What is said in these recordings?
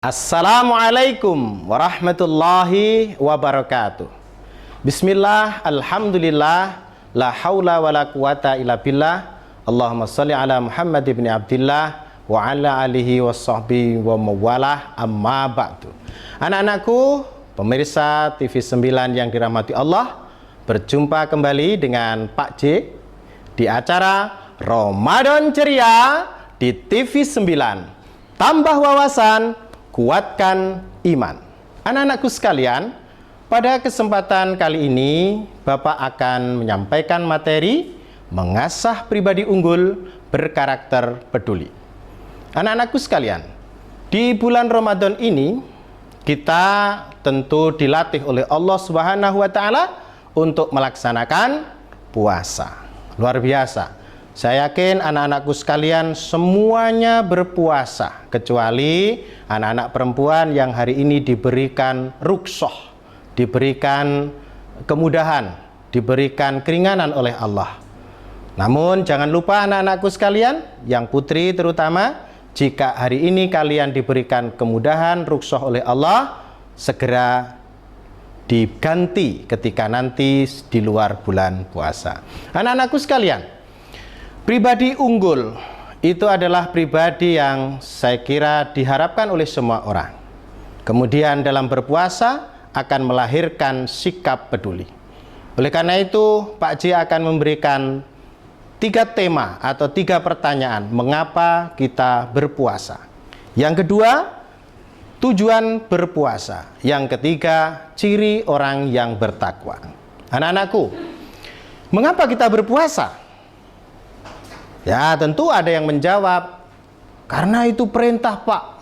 Assalamualaikum warahmatullahi wabarakatuh. Bismillah, alhamdulillah, la haula wa la quwata illa billah. Allahumma salli ala Muhammad ibn Abdillah wa ala alihi wa sahbihi wa mawalah, amma ba'du. Anak-anakku, pemirsa TV 9 yang dirahmati Allah, berjumpa kembali dengan Pak J di acara Ramadan Ceria di TV 9. Tambah wawasan, kuatkan iman. Anak-anakku sekalian, pada kesempatan kali ini Bapak akan menyampaikan materi mengasah pribadi unggul berkarakter peduli. Anak-anakku sekalian, di bulan Ramadan ini kita tentu dilatih oleh Allah Subhanahu wa taala untuk melaksanakan puasa. Luar biasa. Saya yakin anak-anakku sekalian semuanya berpuasa, kecuali anak-anak perempuan yang hari ini diberikan rukhsah, diberikan kemudahan, diberikan keringanan oleh Allah. Namun jangan lupa anak-anakku sekalian, yang putri terutama, jika hari ini kalian diberikan kemudahan, rukhsah oleh Allah, segera diganti ketika nanti di luar bulan puasa. Anak-anakku sekalian, pribadi unggul itu adalah pribadi yang saya kira diharapkan oleh semua orang. Kemudian dalam berpuasa akan melahirkan sikap peduli. Oleh karena itu, Pak J akan memberikan 3 tema atau 3 pertanyaan mengapa kita berpuasa. Yang kedua, tujuan berpuasa. Yang ketiga, ciri orang yang bertakwa. Anak-anakku, mengapa kita berpuasa? Ya, tentu ada yang menjawab, karena itu perintah Pak,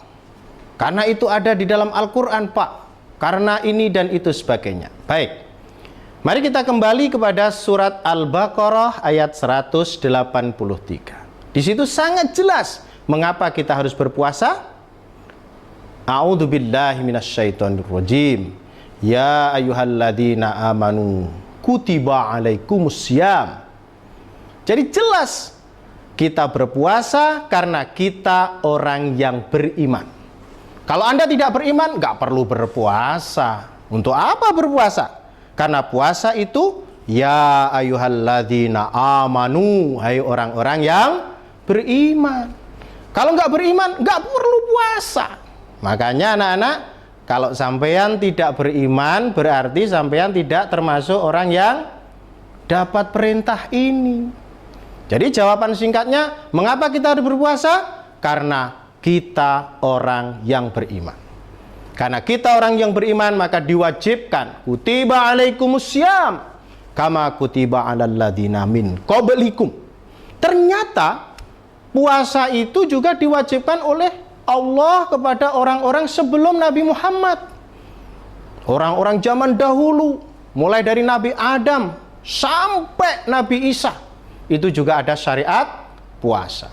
karena itu ada di dalam Al-Quran Pak, karena ini dan itu sebagainya. Baik, mari kita kembali kepada surat Al-Baqarah ayat 183. Di situ sangat jelas mengapa kita harus berpuasa. A'udzubillahi minasyaitonirrajim. Ya ayyuhalladzina amanu kutiba alaikumussyam. Jadi jelas kita berpuasa karena kita orang yang beriman. Kalau Anda tidak beriman, nggak perlu berpuasa. Untuk apa berpuasa? Karena puasa itu, ya ayyuhalladzina amanu, hai orang-orang yang beriman. Kalau nggak beriman, nggak perlu puasa. Makanya anak-anak, kalau sampean tidak beriman, berarti sampean tidak termasuk orang yang dapat perintah ini. Jadi jawaban singkatnya, mengapa kita harus berpuasa? Karena kita orang yang beriman. Karena kita orang yang beriman, maka diwajibkan kutiba alaikumussyam kama kutiba alal ladzina min qablikum. Ternyata puasa itu juga diwajibkan oleh Allah kepada orang-orang sebelum Nabi Muhammad. Orang-orang zaman dahulu, mulai dari Nabi Adam sampai Nabi Isa, itu juga ada syariat puasa.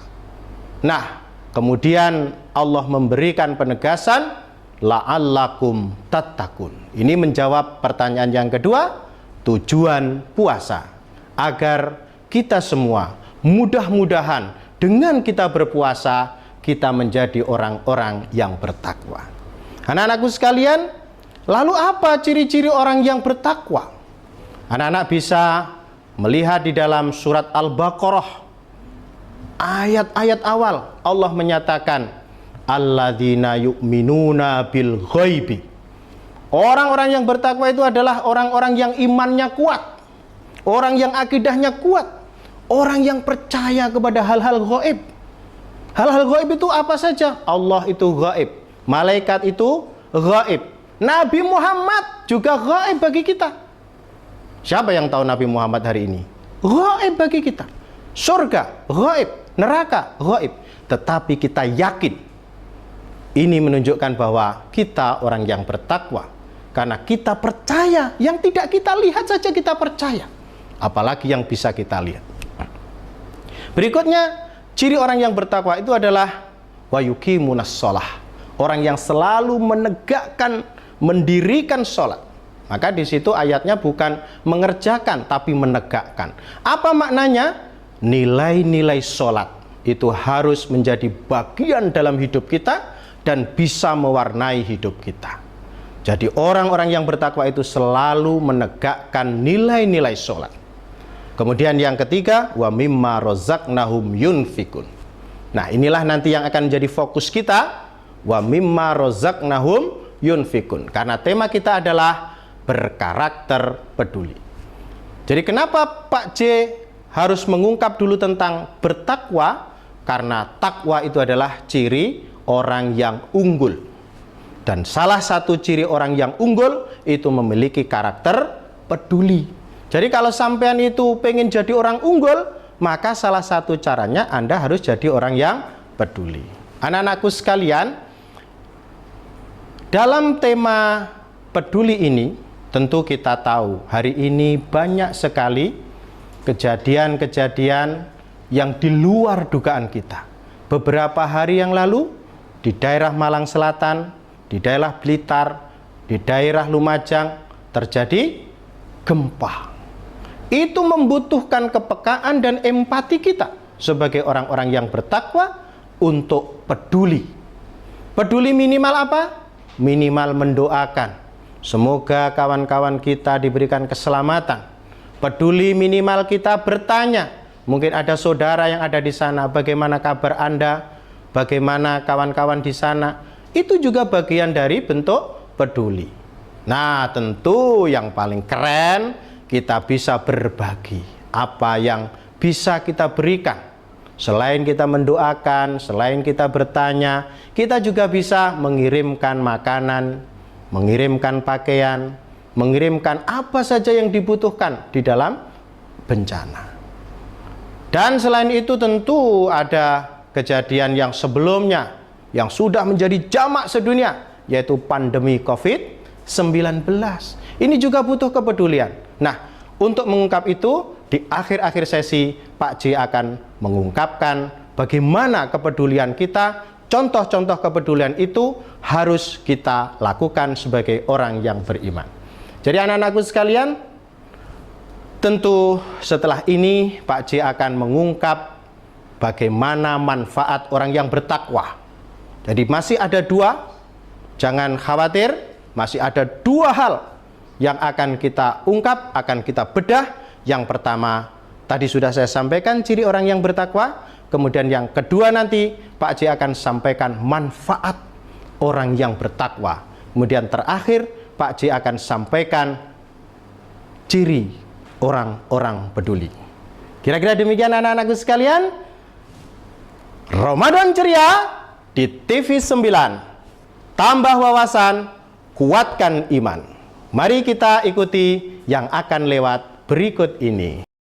Nah, kemudian Allah memberikan penegasan la'allakum tattaqun. Ini menjawab pertanyaan yang kedua, tujuan puasa, agar kita semua mudah-mudahan dengan kita berpuasa kita menjadi orang-orang yang bertakwa. Anak-anakku sekalian, lalu apa ciri-ciri orang yang bertakwa? Anak-anak bisa melihat di dalam surat Al-Baqarah ayat-ayat awal Allah menyatakan alladzina yu'minuna bil ghaibi. Orang-orang yang bertakwa itu adalah orang-orang yang imannya kuat, orang yang akidahnya kuat, orang yang percaya kepada hal-hal gaib. Hal-hal gaib itu apa saja? Allah itu gaib, malaikat itu gaib, Nabi Muhammad juga gaib bagi kita. Siapa yang tahu Nabi Muhammad hari ini? Gaib bagi kita. Surga, gaib. Neraka, gaib. Tetapi kita yakin. Ini menunjukkan bahwa kita orang yang bertakwa. Karena kita percaya. Yang tidak kita lihat saja kita percaya. Apalagi yang bisa kita lihat. Berikutnya, ciri orang yang bertakwa itu adalah wa yuqimunas shalah. Orang yang selalu menegakkan, mendirikan sholat. Maka di situ ayatnya bukan mengerjakan tapi menegakkan. Apa maknanya? Nilai-nilai sholat itu harus menjadi bagian dalam hidup kita dan bisa mewarnai hidup kita. Jadi orang-orang yang bertakwa itu selalu menegakkan nilai-nilai sholat. Kemudian yang ketiga, wa mimma rozaqnahum yunfikun. Nah, inilah nanti yang akan menjadi fokus kita, wa mimma rozaqnahum yunfikun. Karena tema kita adalah berkarakter peduli. Jadi kenapa Pak J harus mengungkap dulu tentang bertakwa? Karena takwa itu adalah ciri orang yang unggul. Dan salah satu ciri orang yang unggul itu memiliki karakter peduli. Jadi kalau sampean itu pengen jadi orang unggul, maka salah satu caranya Anda harus jadi orang yang peduli. Anak-anakku sekalian, dalam tema peduli ini, tentu kita tahu hari ini banyak sekali kejadian-kejadian yang di luar dugaan kita. Beberapa hari yang lalu di daerah Malang Selatan, di daerah Blitar, di daerah Lumajang terjadi gempa. Itu membutuhkan kepekaan dan empati kita sebagai orang-orang yang bertakwa untuk peduli. Peduli minimal apa? Minimal mendoakan. Semoga kawan-kawan kita diberikan keselamatan. Peduli minimal kita bertanya. Mungkin ada saudara yang ada di sana, bagaimana kabar Anda? Bagaimana kawan-kawan di sana? Itu juga bagian dari bentuk peduli. Nah, tentu yang paling keren, kita bisa berbagi apa yang bisa kita berikan. Selain kita mendoakan, selain kita bertanya, kita juga bisa mengirimkan makanan, mengirimkan pakaian, mengirimkan apa saja yang dibutuhkan di dalam bencana. Dan selain itu tentu ada kejadian yang sebelumnya yang sudah menjadi jamak sedunia, yaitu pandemi COVID-19. Ini juga butuh kepedulian. Nah, untuk mengungkap itu, di akhir-akhir sesi, Pak J akan mengungkapkan bagaimana kepedulian kita, contoh-contoh kepedulian itu harus kita lakukan sebagai orang yang beriman. Jadi anak-anakku sekalian, tentu setelah ini Pak J akan mengungkap bagaimana manfaat orang yang bertakwa. Jadi masih ada dua, jangan khawatir, masih ada dua hal yang akan kita ungkap, akan kita bedah. Yang pertama, tadi sudah saya sampaikan ciri orang yang bertakwa. Kemudian yang kedua nanti Pak J akan sampaikan manfaat orang yang bertakwa. Kemudian terakhir Pak J akan sampaikan ciri orang-orang peduli. Kira-kira demikian anak-anakku sekalian. Ramadan ceria di TV 9, tambah wawasan, kuatkan iman. Mari kita ikuti yang akan lewat berikut ini.